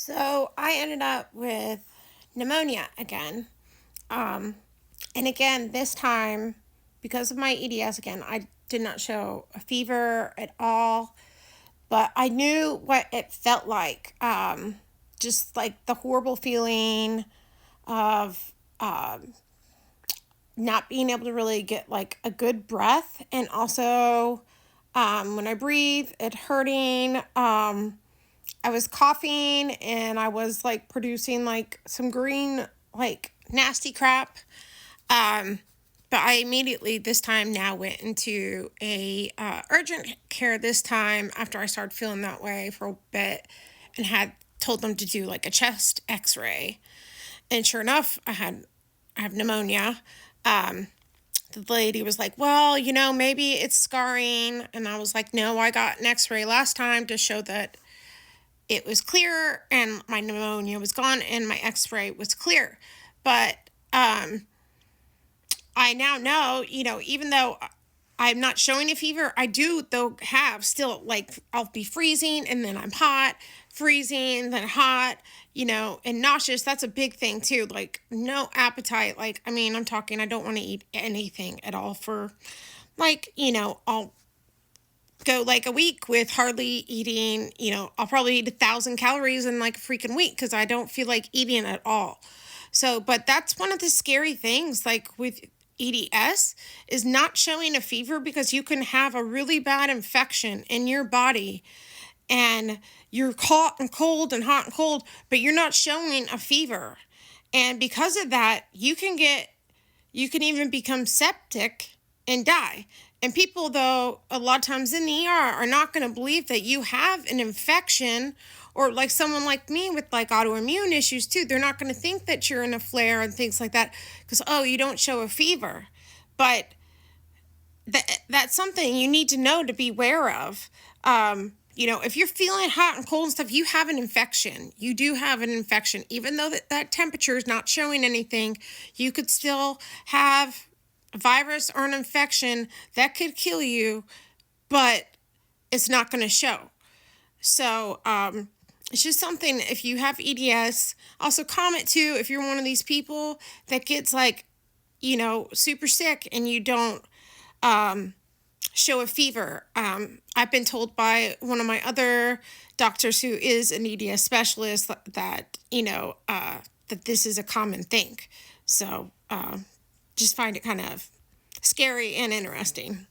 So I ended up with pneumonia again. Um, and again, this time, because of my EDS again, I did not show a fever at all, but I knew what it felt like. Just like the horrible feeling of not being able to really get like a good breath, and also when I breathe, it hurting. I was coughing and I was like producing like some green, like nasty crap. Um, but I immediately this time now went into a urgent care this time after I started feeling that way for a bit, and had told them to do like a chest X-ray. And sure enough, I have pneumonia. The lady was like, well, maybe it's scarring. And I was like, no, I got an X-ray last time to show that it was clear and my pneumonia was gone and my X-ray was clear. But I now know, even though I'm not showing a fever, I do though have still, like, I'll be freezing and then I'm hot, freezing, then hot, and nauseous. That's a big thing too. Like, no appetite. Like, I mean, I'm talking, I don't want to eat anything at all for, like, I'll go like a week with hardly eating. I'll probably eat 1,000 calories in like a freaking week because I don't feel like eating at all. So, but that's one of the scary things, like with EDS, is not showing a fever, because you can have a really bad infection in your body and you're hot and cold and hot and cold, but you're not showing a fever. And because of that, you can even become septic and die. And people, though, a lot of times in the ER are not going to believe that you have an infection, or like someone like me with like autoimmune issues too. They're not going to think that you're in a flare and things like that because, oh, you don't show a fever. But that's something you need to know to be aware of. If you're feeling hot and cold and stuff, you have an infection. You do have an infection. Even though that temperature is not showing anything, you could still have a virus or an infection that could kill you, but it's not going to show. So it's just something, if you have EDS, also comment too if you're one of these people that gets like, super sick and you don't show a fever. I've been told by one of my other doctors who is an EDS specialist that, that this is a common thing. So just find it kind of scary and interesting.